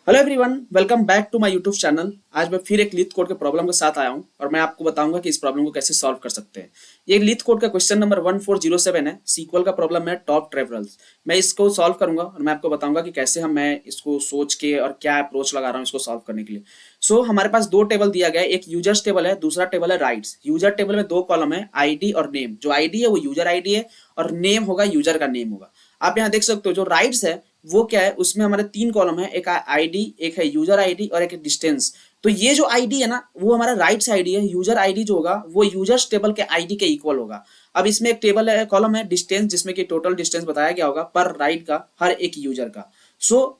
Hello everyone, welcome back to my YouTube channel. आज मैं फिर एक लीथ कोड के प्रॉब्लम के साथ आया हूं और मैं आपको बताऊंगा कि इस प्रॉब्लम को कैसे सॉल्व कर सकते हैं। ये लीथ कोड का क्वेश्चन नंबर 1407 है। सीक्वल का प्रॉब्लम है टॉप ट्रेवरल्स। मैं इसको सॉल्व करूंगा और मैं आपको बताऊंगा कि कैसे मैं इसको सोच के और क्या अप्रोच लगा रहा हूँ इसको सॉल्व करने के लिए। हमारे पास दो टेबल दिया गया है, एक यूजर्स टेबल है, दूसरा टेबल है राइट्स। यूजर टेबल में दो कॉलम है, आईडी और नेम। जो आईडी है वो यूजर आईडी है और नेम होगा यूजर का नेम होगा। आप यहाँ देख सकते हो जो राइट्स है वो क्या है, उसमें हमारे तीन कॉलम है, एक आईडी, एक है यूजर आईडी और एक है डिस्टेंस। तो ये जो आईडी है ना वो हमारा राइट से आईडी है। यूजर आईडी जो होगा वो यूजर्स टेबल के आईडी के इक्वल होगा। अब इसमें एक टेबल है, कॉलम है डिस्टेंस, जिसमें कि टोटल डिस्टेंस बताया गया होगा पर राइट का हर एक यूजर का।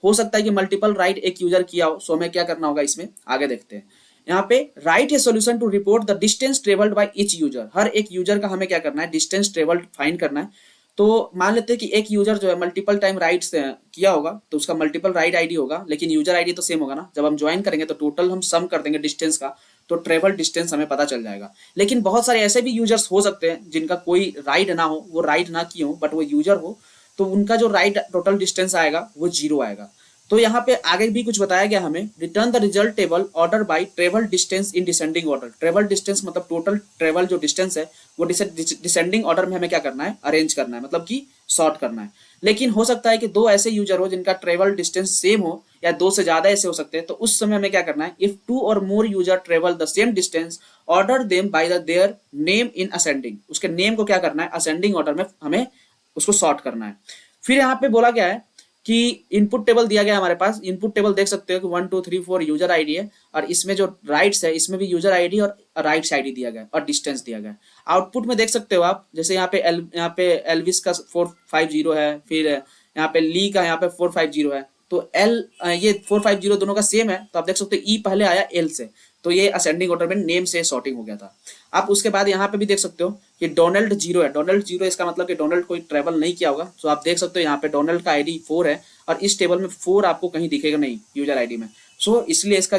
हो सकता है कि मल्टीपल राइट एक यूजर किया हो। हमें क्या करना होगा, इसमें आगे देखते हैं। यहाँ पे write a solution to report the distance travelled by each user. हर एक यूजर का हमें क्या करना है, डिस्टेंस ट्रेवल्ड फाइंड करना है। तो मान लेते हैं कि एक यूजर जो है मल्टीपल टाइम राइट किया होगा तो उसका मल्टीपल राइट आईडी होगा, लेकिन यूजर आईडी तो सेम होगा ना। जब हम ज्वाइन करेंगे तो टोटल हम सम कर देंगे डिस्टेंस का, तो ट्रेवल डिस्टेंस हमें पता चल जाएगा। लेकिन बहुत सारे ऐसे भी यूजर्स हो सकते हैं जिनका कोई राइड ना हो, वो राइड ना किए हो बट वो यूजर हो, तो उनका जो राइड टोटल डिस्टेंस आएगा वो 0 आएगा। तो यहाँ पे आगे भी कुछ बताया गया हमें, return the result table order by travel distance in descending order. Travel distance मतलब टोटल ट्रेवल जो डिस्टेंस है वो डिसेंडिंग ऑर्डर में हमें क्या करना है, अरेंज करना है, मतलब कि सॉर्ट करना है। लेकिन हो सकता है कि दो ऐसे यूजर हो जिनका ट्रेवल डिस्टेंस सेम हो, या दो से ज्यादा ऐसे हो सकते हैं। तो उस समय हमें क्या करना है, if two or more user travel the same distance order them by the their name in ascending. उसके नेम को क्या करना है, असेंडिंग ऑर्डर में हमें उसको सॉर्ट करना है। फिर यहाँ पे बोला गया है कि इनपुट टेबल दिया गया हमारे पास। इनपुट टेबल देख सकते हो कि 1 2 3 4 यूजर आईडी है, और इसमें जो राइट्स है इसमें भी यूजर आईडी और राइट्स आईडी दिया गया है और डिस्टेंस दिया गया है। आउटपुट में देख सकते हो आप, जैसे यहाँ पे एलविस का 450 है, फिर यहाँ पे ली का यहाँ पे 450 है। तो ये 450 दोनों का सेम है, तो आप देख सकते हो ई पहले आया एल से, तो ये असेंडिंग ऑर्डर में नेम से सॉर्टिंग हो गया था। आप उसके बाद यहाँ पे भी देख सकते हो कि डोनाल्ड 0 है। डोनाल्ड 0 इसका मतलब कि डोनाल्ड कोई ट्रेवल नहीं किया होगा। तो आप देख सकते हो यहाँ पे डोनाल्ड का आईडी 4 है और इस टेबल में 4 आपको कहीं दिखेगा नहीं यूजर आईडी में। इसलिए इसका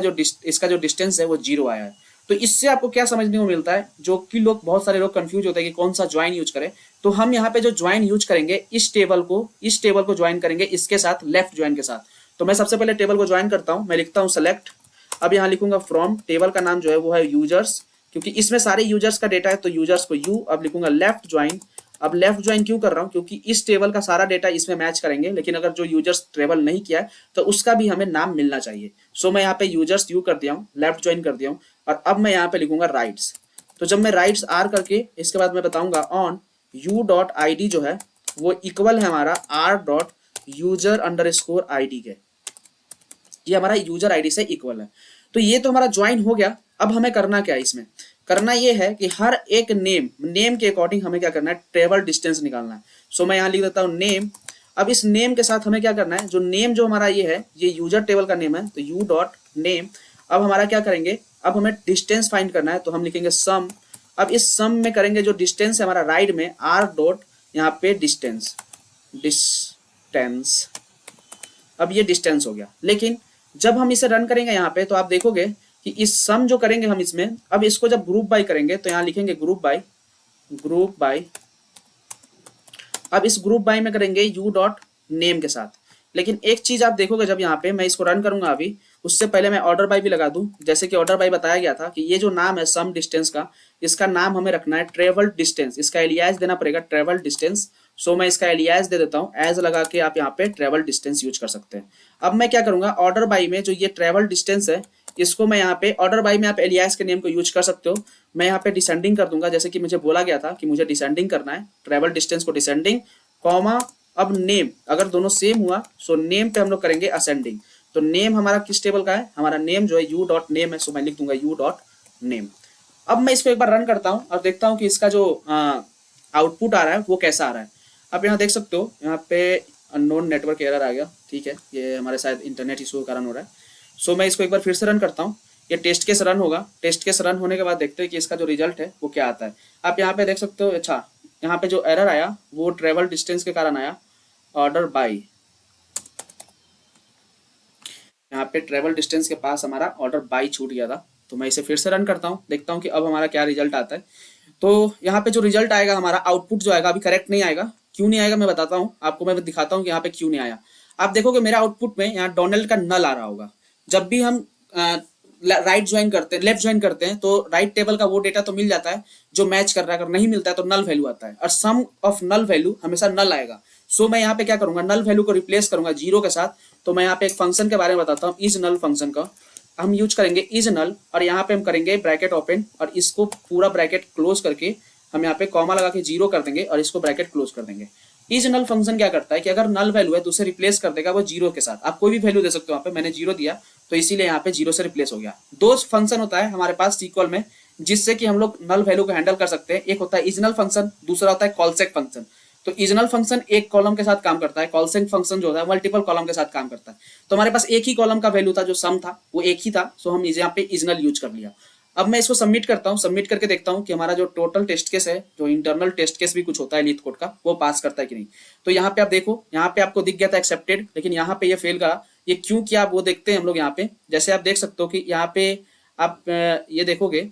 जो डिस्टेंस है वो 0 आया है। तो इससे आपको क्या समझने को मिलता है, जो कि बहुत सारे लोग कंफ्यूज होते हैं कि कौन सा ज्वाइन यूज करें। तो हम यहाँ पे जो ज्वाइन यूज करेंगे, इस टेबल को ज्वाइन करेंगे इसके साथ, लेफ्ट ज्वाइन के साथ। तो मैं सबसे पहले टेबल को ज्वाइन करता हूँ। मैं लिखता हूँ सेलेक्ट, अब यहाँ लिखूंगा फ्रॉम, टेबल का नाम जो है वो है यूजर्स, क्योंकि इसमें सारे यूजर्स का डेटा है तो यूजर्स को यू। अब लिखूंगा लेफ्ट ज्वाइन। अब लेफ्ट ज्वाइन क्यों कर रहा हूँ, क्योंकि इस टेबल का सारा डेटा इसमें मैच करेंगे, लेकिन अगर जो यूजर्स ट्रेवल नहीं किया है तो उसका भी हमें नाम मिलना चाहिए। मैं यहाँ पे यूजर्स यू कर दिया हूँ, लेफ्ट ज्वाइन कर दिया हूँ, और अब मैं यहाँ पे लिखूंगा राइट्स। तो जब मैं राइट्स आर करके इसके बाद मैं बताऊंगा on U dot I D जो है वो इक्वल है हमारा R dot user under score I D के। ये हमारा यूजर आईडी से इक्वल है। तो ये तो हमारा ज्वाइन हो गया। अब हमें करना क्या है, इसमें करना ये है कि हर एक नेम के अकॉर्डिंग हमें क्या करना है, ट्रेवल डिस्टेंस निकालना है। मैं यहाँ लिख देता हूँ नेम। अब इस नेम के साथ हमें क्या करना है, जो नेम जो हमारा ये है, ये यूजर टेबल का नेम है, तो यू डॉट नेम। अब हमारा क्या करेंगे, अब हमें डिस्टेंस फाइंड करना है, तो हम लिखेंगे सम। अब इस सम में करेंगे जो डिस्टेंस है हमारा राइट में, आर डॉट यहाँ पे डिस्टेंस। अब ये डिस्टेंस हो गया। लेकिन जब हम इसे रन करेंगे यहाँ पे तो आप देखोगे कि इस सम जो करेंगे हम इसमें, अब इसको जब ग्रुप बाय करेंगे तो यहाँ लिखेंगे ग्रुप बाय। अब इस ग्रुप बाय में करेंगे यू डॉट नेम के साथ। लेकिन एक चीज आप देखोगे, जब यहाँ पे मैं इसको रन करूंगा अभी, उससे पहले मैं ऑर्डर बाय भी लगा दूं। जैसे कि ऑर्डर बाय बताया गया था कि ये जो नाम है सम डिस्टेंस का, इसका नाम हमें रखना है ट्रेवल डिस्टेंस। इसका एलियास देना पड़ेगा ट्रेवल डिस्टेंस। मैं इसका एलियास दे देता हूँ, एज लगा के आप यहाँ पे ट्रेवल डिस्टेंस यूज कर सकते हैं। अब मैं क्या करूंगा, ऑर्डर बाय में जो ये ट्रेवल डिस्टेंस है इसको मैं यहाँ पे ऑर्डर बाय में आप एलियास के नेम को यूज कर सकते हो। मैं यहाँ पे डिसेंडिंग कर दूंगा, जैसे कि मुझे बोला गया था कि मुझे डिसेंडिंग करना है, ट्रेवल डिस्टेंस को डिसेंडिंग, कॉमा। अब नेम अगर दोनों सेम हुआ नेम पे हम लोग करेंगे असेंडिंग। तो नेम हमारा किस टेबल का है, हमारा नेम जो है यू डॉट नेम है, मैं लिख दूंगा यू डॉट नेम। अब मैं इसको एक बार रन करता हूँ और देखता हूँ कि इसका जो आउटपुट आ रहा है वो कैसा आ रहा है। आप यहाँ देख सकते हो, यहाँ पे अननोन नेटवर्क एरर आ गया। ठीक है, ये हमारे शायद इंटरनेट इशू के कारण हो रहा है। मैं इसको एक बार फिर से रन करता हूँ। ये टेस्ट केस रन होगा। टेस्ट केस रन होने के बाद देखते हैं कि इसका जो रिजल्ट है वो क्या आता है। आप यहाँ पे देख सकते हो, अच्छा यहाँ पे जो एरर आया वो ट्रेवल डिस्टेंस के कारण आया, ऑर्डर बाय। यहाँ पे ट्रेवल डिस्टेंस के पास हमारा ऑर्डर बाय छूट गया था। तो मैं इसे फिर से रन करता हूँ, देखता हूँ कि अब हमारा क्या रिजल्ट आता है। तो यहाँ पे जो रिजल्ट आएगा, हमारा आउटपुट जो आएगा अभी करेक्ट नहीं आएगा। क्यों नहीं आएगा मैं बताता हूँ आपको, मैं दिखाता हूँ कि यहाँ पे क्यों नहीं आया। आप देखोगे मेरा आउटपुट में यहाँ डोनाल्ड का नल आ रहा होगा। जब भी हम राइट ज्वाइन करते हैं, लेफ्ट ज्वाइन करते हैं, तो राइट टेबल का वो डेटा तो मिल जाता है जो मैच कर रहा है, अगर नहीं मिलता है तो नल वैल्यू आता है, और सम ऑफ नल वैल्यू हमेशा नल आएगा। सो मैं यहाँ पे क्या करूंगा, नल वैल्यू को रिप्लेस करूंगा जीरो के साथ। तो मैं यहाँ पे एक फंक्शन के बारे में बताता हूँ, इज नल फंक्शन का हम यूज करेंगे इज नल, और यहाँ पे हम करेंगे ब्रैकेट ओपन, और इसको पूरा ब्रैकेट क्लोज करके हम यहाँ पे कॉमा लगा के जीरो कर देंगे, और इसको ब्रैकेट क्लोज कर देंगे। इज नल फंक्शन क्या करता है कि अगर नल वैल्यू है तो उसे रिप्लेस कर देगा वो जीरो के साथ। आप कोई भी वैल्यू दे सकते हो, यहाँ पे मैंने जीरो दिया तो इसीलिए यहाँ पे जीरो से रिप्लेस हो गया। दो फंक्शन होता है हमारे पास सीक्वल में जिससे कि हम लोग नल वैल्यू को हैंडल कर सकते हैं। एक होता है इजनल फंक्शन, दूसरा होता है कॉलसेक फंक्शन। तो इजनल फंक्शन एक कॉलम के साथ काम करता है, कॉलसेक फंक्शन जो होता है मल्टीपल कॉलम के साथ काम करता है। तो हमारे पास एक ही कॉलम का वैल्यू था जो सम था, वो एक ही था, सो हम यहाँ पे इजनल यूज कर लिया। अब मैं इसको सबमिट करता हूँ, सबमिट करके देखता हूँ कि हमारा जो टोटल टेस्ट केस है, जो इंटरनल टेस्ट केस भी कुछ होता है लीथ कोड का, वो पास करता है कि नहीं। तो यहाँ पे आप देखो, यहाँ पे आपको दिख गया था एक्सेप्टेड, लेकिन यहाँ पे ये फेल करा। ये क्यों किया वो देखते हैं हम लोग यहाँ पे। जैसे आप देख सकते हो कि यहाँ पे आप ये देखोगे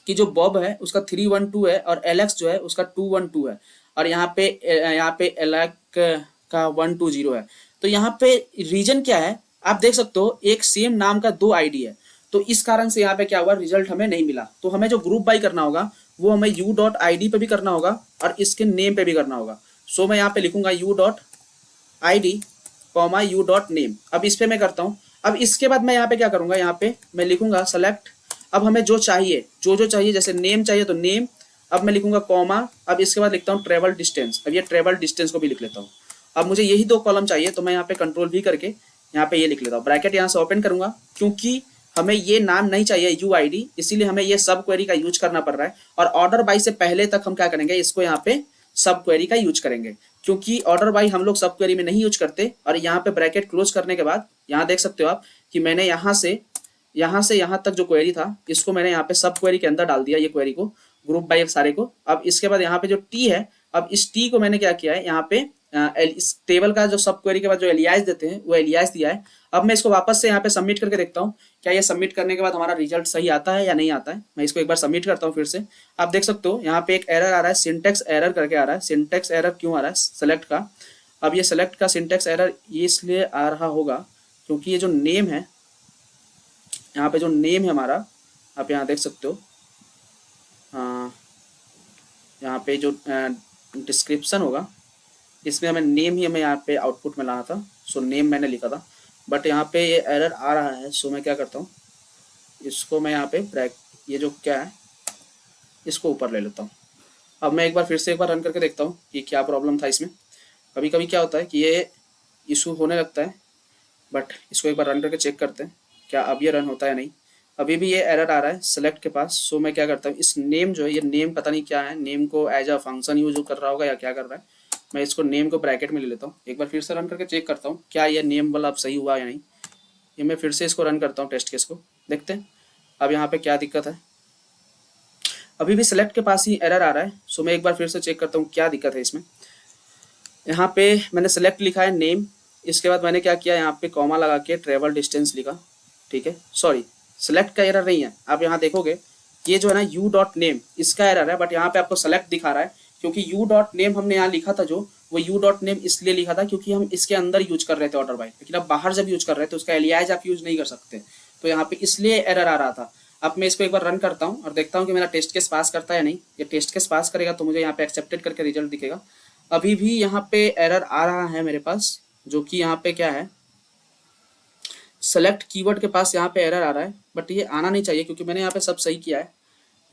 कि जो बॉब है उसका 312 है, और एलेक्स जो है उसका 212 है, और यहाँ पे एलेक्स का 120 है। तो यहाँ पे रीजन क्या है आप देख सकते हो, एक सेम नाम का दो आईडी है। तो इस कारण से यहाँ पे क्या हुआ, रिजल्ट हमें नहीं मिला। तो हमें जो ग्रुप बाई करना होगा वो हमें यू डॉट आई डी पे भी करना होगा और इसके नेम पे भी करना होगा। सो मैं यहाँ पे लिखूंगा U dot I D comma U dot name. अब इस पे मैं करता हूँ। अब इसके बाद मैं यहाँ पे क्या करूंगा, यहाँ पे मैं लिखूंगा सेलेक्ट। अब हमें जो चाहिए, जो चाहिए, जैसे नेम चाहिए तो नेम। अब मैं लिखूंगा कॉमा, अब इसके बाद लिखता हूँ ट्रेवल डिस्टेंस। अब ये ट्रेवल डिस्टेंस को भी लिख लेता हूँ। अब मुझे यही दो कॉलम चाहिए, तो मैं यहाँ पे कंट्रोल भी करके यहाँ पे ये लिख लेता हूँ। ब्रैकेट यहाँ से ओपन करूंगा, क्योंकि हमें ये नाम नहीं चाहिए यू आई डी, इसीलिए हमें ये सब क्वेरी का यूज करना पड़ रहा है। और ऑर्डर बाई से पहले तक हम क्या करेंगे, इसको यहाँ पे सब क्वेरी का यूज करेंगे, क्योंकि ऑर्डर बाई हम लोग सब क्वेरी में नहीं यूज करते। और यहाँ पे ब्रैकेट क्लोज करने के बाद यहाँ देख सकते हो आप कि मैंने यहाँ से यहाँ तक जो क्वेरी था इसको मैंने यहाँ पे सब क्वेरी के अंदर डाल दिया, ये क्वेरी को ग्रुप बाई सारे को। अब इसके बाद यहाँ पे जो टी है, अब इस टी को मैंने क्या किया है, यहाँ पे इस टेबल का जो सब क्वेरी के बाद जो एलियास देते हैं वो एलियास दिया है। अब मैं इसको वापस से यहाँ पे सबमिट करके देखता हूँ क्या ये सबमिट करने के बाद हमारा रिजल्ट सही आता है या नहीं आता है। मैं इसको एक बार सबमिट करता हूँ फिर से। आप देख सकते हो यहाँ पे एक एरर आ रहा है, सिंटेक्स एरर करके आ रहा है। सिंटेक्स एरर क्यों आ रहा है सेलेक्ट का। अब ये सेलेक्ट का सिंटेक्स एरर ये इसलिए आ रहा होगा क्योंकि ये जो नेम है, यहाँ पे जो नेम है हमारा, आप यहाँ देख सकते हो, यहाँ पे जो डिस्क्रिप्शन होगा इसमें हमें नेम ही हमें यहाँ पे आउटपुट में लाना था। सो नेम मैंने लिखा था, बट यहाँ पे ये एरर आ रहा है। सो मैं क्या करता हूँ, इसको मैं यहाँ पे ये जो क्या है इसको ऊपर ले लेता हूँ। अब मैं एक बार फिर से एक बार रन करके देखता हूँ कि क्या प्रॉब्लम था इसमें। कभी कभी क्या होता है कि ये इशू होने लगता है, बट इसको एक बार रन करके चेक करते हैं क्या अब ये रन होता है नहीं। अभी भी ये एरर आ रहा है सेलेक्ट के पास। सो मैं क्या करता हूँ, इस नेम जो है, ये नेम पता नहीं क्या है, नेम को एज अ फंक्शन यूज कर रहा होगा या क्या कर रहा है। मैं इसको नेम को ब्रैकेट में ले लेता हूँ। एक बार फिर से रन करके चेक करता हूँ क्या ये नेम वाला अब सही हुआ या नहीं। ये मैं फिर से इसको रन करता हूँ टेस्ट केस को, देखते हैं अब यहाँ पे क्या दिक्कत है। अभी भी सेलेक्ट के पास ही एरर आ रहा है। सो मैं एक बार फिर से चेक करता हूँ क्या दिक्कत है इसमें। यहाँ पे मैंने सेलेक्ट लिखा है नेम, इसके बाद मैंने क्या किया, यहाँ पे कॉमा लगा के ट्रेवल डिस्टेंस लिखा। ठीक है, सॉरी सेलेक्ट का एरर नहीं है। आप यहाँ देखोगे ये जो है ना यू डॉट नेम, इसका एरर है, बट यहाँ पे आपको सेलेक्ट दिखा रहा है क्योंकि यू डॉट नेम हमने यहाँ लिखा था जो, वो यू डॉट नेम इसलिए लिखा था क्योंकि हम इसके अंदर यूज कर रहे थे ऑर्डर बाय। लेकिन अब बाहर जब यूज कर रहे थे उसका एलियाज आप यूज नहीं कर सकते, तो यहाँ पे इसलिए एरर आ रहा था। अब मैं इसको एक बार रन करता हूँ और देखता हूँ कि मेरा टेस्ट केस पास करता है या नहीं। ये टेस्ट केस पास करेगा तो मुझे यहाँ पे एक्सेप्टेड करके रिजल्ट दिखेगा। अभी भी यहाँ पे एरर आ रहा है मेरे पास, जो कि यहाँ पे क्या है, सेलेक्ट कीवर्ड के पास यहाँ पे एरर आ रहा है, बट ये आना नहीं चाहिए क्योंकि मैंने यहाँ पे सब सही किया है।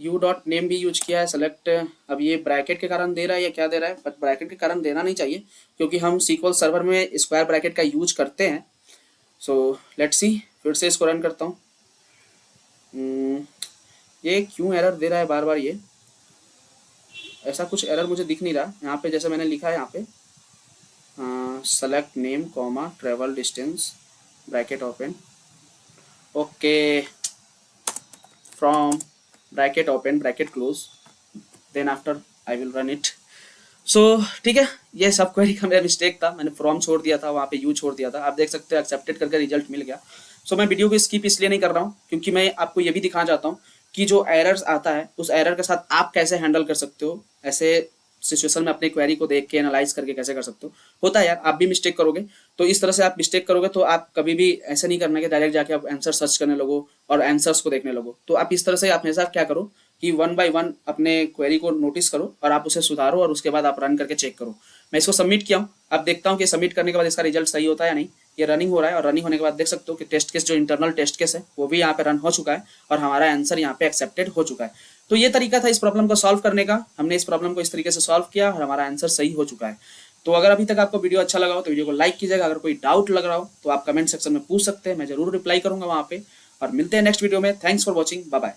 यू डॉट नेम भी यूज किया है, सेलेक्ट। अब ये ब्रैकेट के कारण दे रहा है या क्या दे रहा है, बट ब्रैकेट के कारण देना नहीं चाहिए क्योंकि हम सीक्वल सर्वर में स्क्वायर ब्रैकेट का यूज करते हैं। सो लेट्स सी, फिर से इसको रन करता हूँ। ये क्यों एरर दे रहा है बार बार, ये ऐसा कुछ एरर मुझे दिख नहीं रहा। यहाँ पे जैसे मैंने लिखा है यहाँ पे select name comma travel distance bracket open, okay, from bracket open bracket close, then after I will run it. So ठीक है, ये सब क्वेरी का मेरा मिस्टेक था, मैंने फ्रॉम छोड़ दिया था, वहाँ पे यू छोड़ दिया था। आप देख सकते हो एक्सेप्टेड करके रिजल्ट मिल गया। सो मैं वीडियो को स्किप इसलिए नहीं कर रहा हूँ क्योंकि मैं आपको ये भी दिखाना चाहता हूँ कि जो एरर्स आता है उस एरर के साथ आप कैसे हैंडल कर सकते हो। ऐसे सिचुएशन में अपने क्वेरी को देख के एनालाइज करके कैसे कर सकते हो। होता है यार, आप भी मिस्टेक करोगे, तो इस तरह से आप मिस्टेक करोगे तो आप कभी भी ऐसा नहीं करना कि डायरेक्ट जाके आप आंसर सर्च करने लगो और आंसर्स को देखने लगो। तो आप इस तरह से आप हमेशा क्या करो कि वन बाय वन अपने क्वेरी को नोटिस करो और आप उसे सुधारो और उसके बाद आप रन करके चेक करो। मैं इसको सबमिट किया हूँ, अब देखता हूँ कि सबमिट करने के बाद इसका रिजल्ट सही होता है या नहीं। ये रनिंग हो रहा है और रनिंग होने के बाद देख सकते हो कि टेस्ट केस जो इंटरनल टेस्ट केस है वो भी यहाँ पे रन हो चुका है और हमारा आंसर यहाँ पे एक्सेप्टेड हो चुका है। तो ये तरीका था इस प्रॉब्लम को सॉल्व करने का। हमने इस प्रॉब्लम को इस तरीके से सॉल्व किया और हमारा आंसर सही हो चुका है। तो अगर अभी तक आपको वीडियो अच्छा लगा हो तो वीडियो को लाइक कीजिएगा। अगर कोई डाउट लग रहा हो तो आप कमेंट सेक्शन में पूछ सकते हैं, मैं जरूर रिप्लाई करूंगा वहाँ पे। और मिलते हैं नेक्स्ट वीडियो में। Thanks for watching, bye bye.